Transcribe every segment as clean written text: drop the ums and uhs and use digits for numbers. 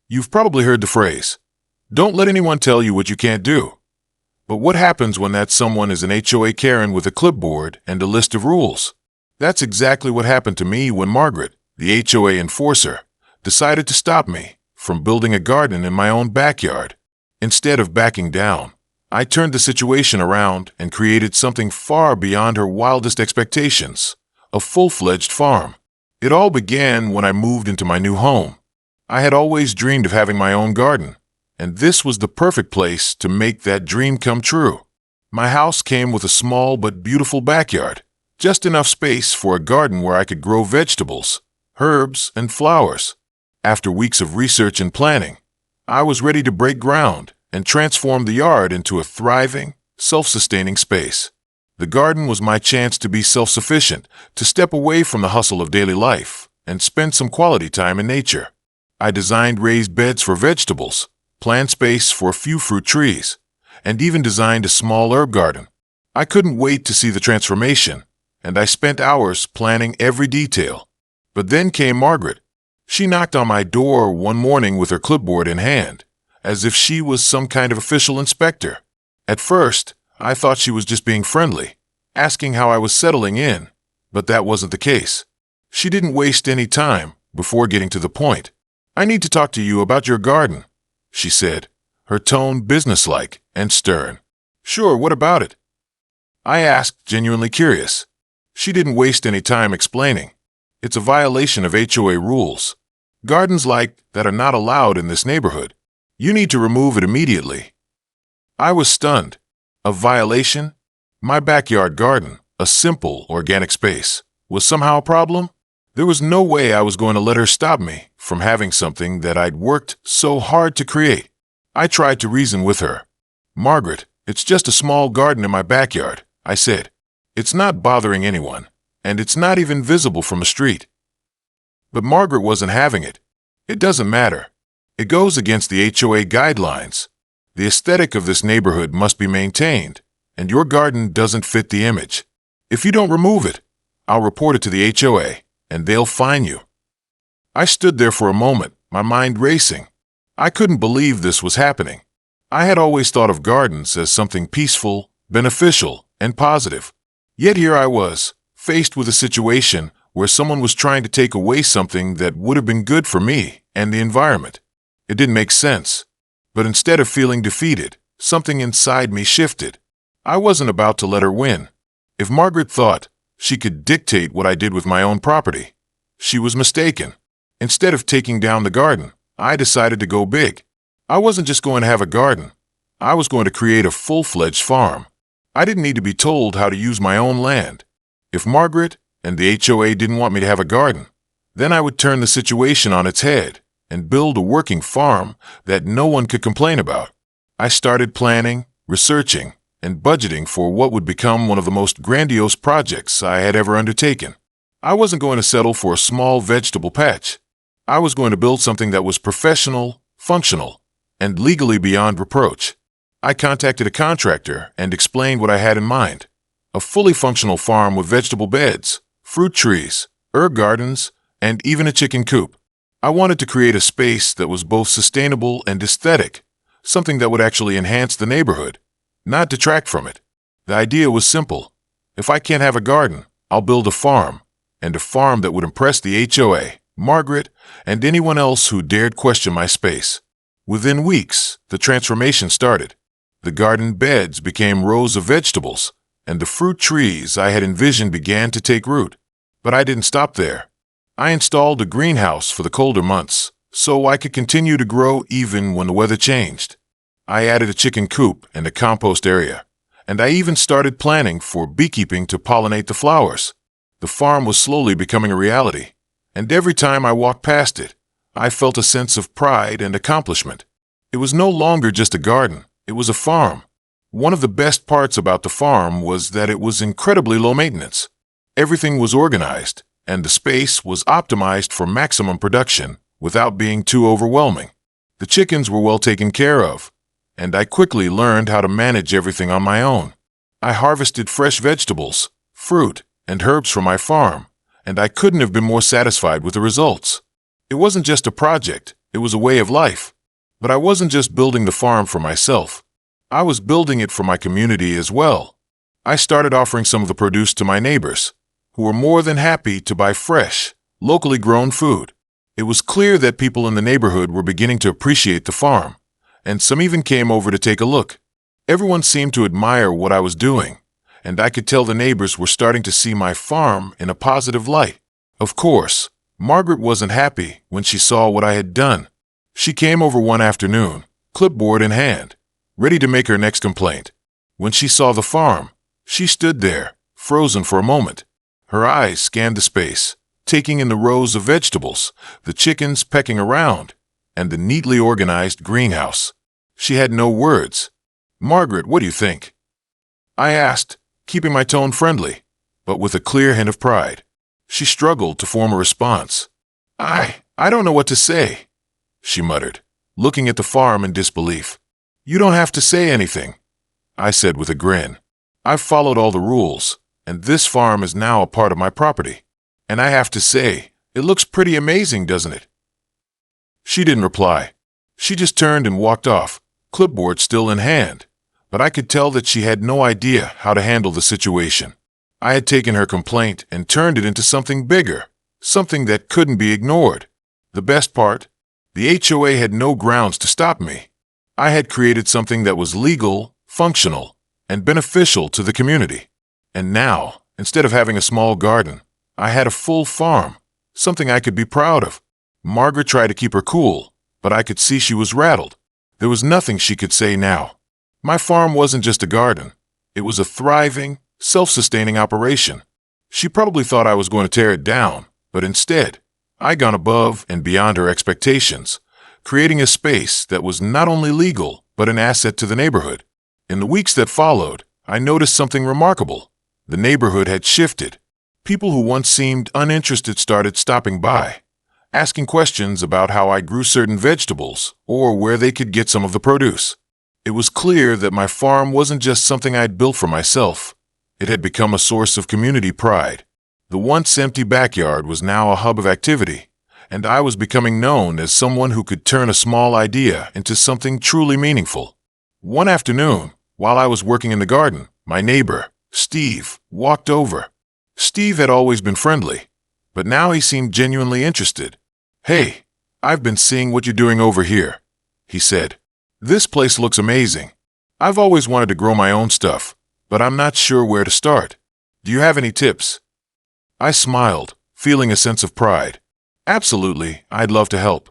You've probably heard the phrase, "Don't let anyone tell you what you can't do." But what happens when that someone is an HOA Karen with a clipboard and a list of rules? That's exactly what happened to me when Margaret, the HOA enforcer, decided to stop me from building a garden in my own backyard. Instead of backing down, I turned the situation around and created something far beyond her wildest expectations, a full-fledged farm. It all began when I moved into my new home. I had always dreamed of having my own garden, and this was the perfect place to make that dream come true. My house came with a small but beautiful backyard, just enough space for a garden where I could grow vegetables, herbs, and flowers. After weeks of research and planning, I was ready to break ground and transform the yard into a thriving, self-sustaining space. The garden was my chance to be self-sufficient, to step away from the hustle of daily life, and spend some quality time in nature. I designed raised beds for vegetables, planned space for a few fruit trees, and even designed a small herb garden. I couldn't wait to see the transformation, and I spent hours planning every detail. But then came Margaret. She knocked on my door one morning with her clipboard in hand, as if she was some kind of official inspector. At first, I thought she was just being friendly, asking how I was settling in, but that wasn't the case. She didn't waste any time before getting to the point. "I need to talk to you about your garden," she said, her tone businesslike and stern. "Sure, what about it?" I asked, genuinely curious. She didn't waste any time explaining. "It's a violation of HOA rules. Gardens like that are not allowed in this neighborhood. You need to remove it immediately." I was stunned. A violation? My backyard garden, a simple, organic space, was somehow a problem? There was no way I was going to let her stop me from having something that I'd worked so hard to create. I tried to reason with her. "Margaret, it's just a small garden in my backyard," I said. "It's not bothering anyone, and it's not even visible from a street." But Margaret wasn't having it. "It doesn't matter. It goes against the HOA guidelines. The aesthetic of this neighborhood must be maintained, and your garden doesn't fit the image. If you don't remove it, I'll report it to the HOA, and they'll fine you." I stood there for a moment, my mind racing. I couldn't believe this was happening. I had always thought of gardens as something peaceful, beneficial, and positive. Yet here I was, faced with a situation where someone was trying to take away something that would have been good for me and the environment. It didn't make sense. But instead of feeling defeated, something inside me shifted. I wasn't about to let her win. If Margaret thought she could dictate what I did with my own property, she was mistaken. Instead of taking down the garden, I decided to go big. I wasn't just going to have a garden. I was going to create a full-fledged farm. I didn't need to be told how to use my own land. If Margaret and the HOA didn't want me to have a garden, then I would turn the situation on its head and build a working farm that no one could complain about. I started planning, researching, and budgeting for what would become one of the most grandiose projects I had ever undertaken. I wasn't going to settle for a small vegetable patch. I was going to build something that was professional, functional, and legally beyond reproach. I contacted a contractor and explained what I had in mind: a fully functional farm with vegetable beds, fruit trees, herb gardens, and even a chicken coop. I wanted to create a space that was both sustainable and aesthetic, something that would actually enhance the neighborhood, not detract from it. The idea was simple. If I can't have a garden, I'll build a farm, and a farm that would impress the HOA, Margaret, and anyone else who dared question my space. Within weeks, the transformation started. The garden beds became rows of vegetables, and the fruit trees I had envisioned began to take root. But I didn't stop there. I installed a greenhouse for the colder months, so I could continue to grow even when the weather changed. I added a chicken coop and a compost area, and I even started planning for beekeeping to pollinate the flowers. The farm was slowly becoming a reality, and every time I walked past it, I felt a sense of pride and accomplishment. It was no longer just a garden, it was a farm. One of the best parts about the farm was that it was incredibly low maintenance. Everything was organized, and the space was optimized for maximum production without being too overwhelming. The chickens were well taken care of, and I quickly learned how to manage everything on my own. I harvested fresh vegetables, fruit, and herbs from my farm, and I couldn't have been more satisfied with the results. It wasn't just a project, It was a way of life. But I wasn't just building the farm for myself. I was building it for my community as well. I started offering some of the produce to my neighbors, who were more than happy to buy fresh, locally grown food. It was clear that people in the neighborhood were beginning to appreciate the farm, and some even came over to take a look. Everyone seemed to admire what I was doing, and I could tell the neighbors were starting to see my farm in a positive light. Of course, Margaret wasn't happy when she saw what I had done. She came over one afternoon, clipboard in hand, ready to make her next complaint. When she saw the farm, she stood there, frozen for a moment. Her eyes scanned the space, taking in the rows of vegetables, the chickens pecking around, and the neatly organized greenhouse. She had no words. "Margaret, what do you think?" I asked, keeping my tone friendly, but with a clear hint of pride. She struggled to form a response. I don't know what to say," she muttered, looking at the farm in disbelief. "You don't have to say anything," I said with a grin. "I've followed all the rules, and this farm is now a part of my property. And I have to say, it looks pretty amazing, doesn't it?" She didn't reply. She just turned and walked off, clipboard still in hand, but I could tell that she had no idea how to handle the situation. I had taken her complaint and turned it into something bigger, something that couldn't be ignored. The best part? The HOA had no grounds to stop me. I had created something that was legal, functional, and beneficial to the community. And now, instead of having a small garden, I had a full farm, something I could be proud of. Margaret tried to keep her cool, but I could see she was rattled. There was nothing she could say now. My farm wasn't just a garden. It was a thriving, self-sustaining operation. She probably thought I was going to tear it down, but instead, I'd gone above and beyond her expectations, creating a space that was not only legal, but an asset to the neighborhood. In the weeks that followed, I noticed something remarkable. The neighborhood had shifted. People who once seemed uninterested started stopping by, asking questions about how I grew certain vegetables or where they could get some of the produce. It was clear that my farm wasn't just something I'd built for myself. It had become a source of community pride. The once empty backyard was now a hub of activity, and I was becoming known as someone who could turn a small idea into something truly meaningful. One afternoon, while I was working in the garden, my neighbor, Steve, walked over. Steve had always been friendly, but now he seemed genuinely interested. "Hey, I've been seeing what you're doing over here," he said. "This place looks amazing. I've always wanted to grow my own stuff, but I'm not sure where to start. Do you have any tips?" I smiled, feeling a sense of pride. "Absolutely, I'd love to help.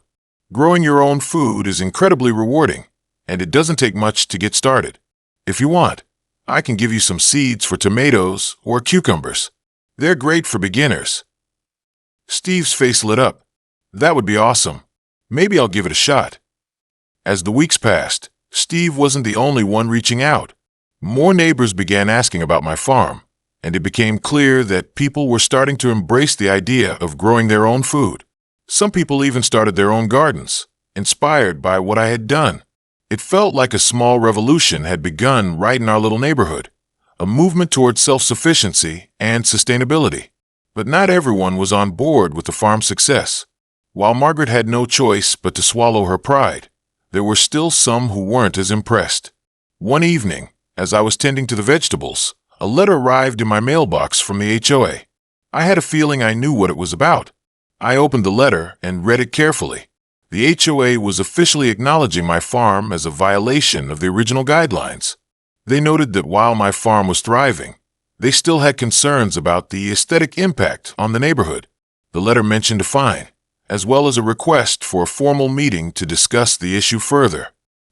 Growing your own food is incredibly rewarding, and it doesn't take much to get started. If you want, I can give you some seeds for tomatoes or cucumbers. They're great for beginners." Steve's face lit up. "That would be awesome. Maybe I'll give it a shot." As the weeks passed, Steve wasn't the only one reaching out. More neighbors began asking about my farm, and it became clear that people were starting to embrace the idea of growing their own food. Some people even started their own gardens, inspired by what I had done. It felt like a small revolution had begun right in our little neighborhood, a movement towards self-sufficiency and sustainability. But not everyone was on board with the farm's success. While Margaret had no choice but to swallow her pride, there were still some who weren't as impressed. One evening, as I was tending to the vegetables, a letter arrived in my mailbox from the HOA. I had a feeling I knew what it was about. I opened the letter and read it carefully. The HOA was officially acknowledging my farm as a violation of the original guidelines. They noted that while my farm was thriving, they still had concerns about the aesthetic impact on the neighborhood. The letter mentioned a fine, as well as a request for a formal meeting to discuss the issue further.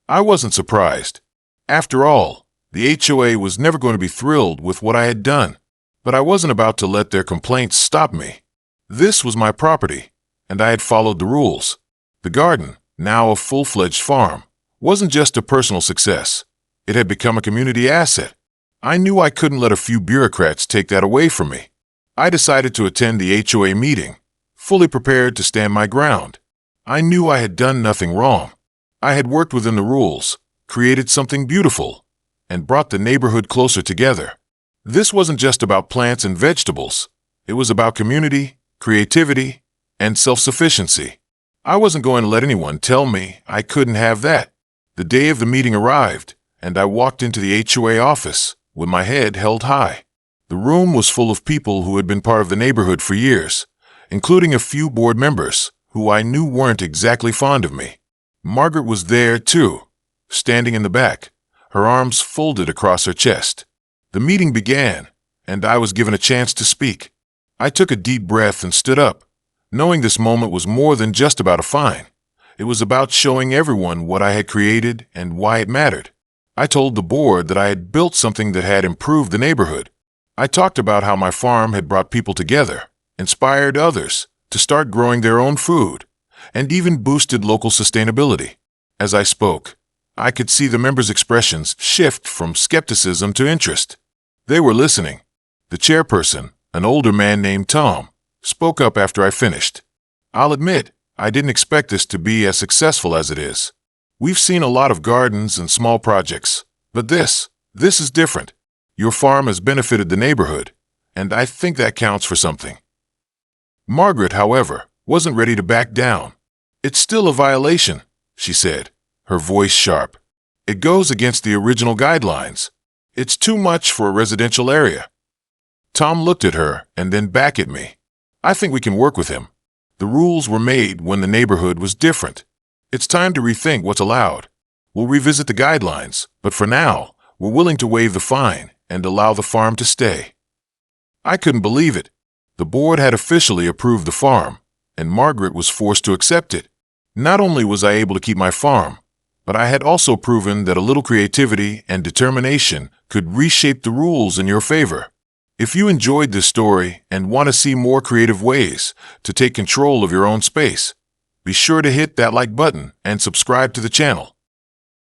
I wasn't surprised. After all, the HOA was never going to be thrilled with what I had done, but I wasn't about to let their complaints stop me. This was my property, and I had followed the rules. The garden, now a full-fledged farm, wasn't just a personal success. It had become a community asset. I knew I couldn't let a few bureaucrats take that away from me. I decided to attend the HOA meeting, fully prepared to stand my ground. I knew I had done nothing wrong. I had worked within the rules, created something beautiful, and brought the neighborhood closer together. This wasn't just about plants and vegetables. It was about community, creativity, and self-sufficiency. I wasn't going to let anyone tell me I couldn't have that. The day of the meeting arrived, and I walked into the HOA office with my head held high. The room was full of people who had been part of the neighborhood for years, including a few board members who I knew weren't exactly fond of me. Margaret was there, too, standing in the back, her arms folded across her chest. The meeting began, and I was given a chance to speak. I took a deep breath and stood up, knowing this moment was more than just about a fine. It was about showing everyone what I had created and why it mattered. I told the board that I had built something that had improved the neighborhood. I talked about how my farm had brought people together, inspired others to start growing their own food, and even boosted local sustainability. As I spoke, I could see the members' expressions shift from skepticism to interest. They were listening. The chairperson, an older man named Tom, spoke up after I finished. "I'll admit, I didn't expect this to be as successful as it is. We've seen a lot of gardens and small projects, but this is different. Your farm has benefited the neighborhood, and I think that counts for something." Margaret, however, wasn't ready to back down. "It's still a violation," she said, her voice sharp. "It goes against the original guidelines. It's too much for a residential area." Tom looked at her and then back at me. "I think we can work with him. The rules were made when the neighborhood was different. It's time to rethink what's allowed. We'll revisit the guidelines, but for now, we're willing to waive the fine and allow the farm to stay." I couldn't believe it. The board had officially approved the farm, and Margaret was forced to accept it. Not only was I able to keep my farm, but I had also proven that a little creativity and determination could reshape the rules in your favor. If you enjoyed this story and want to see more creative ways to take control of your own space, be sure to hit that like button and subscribe to the channel.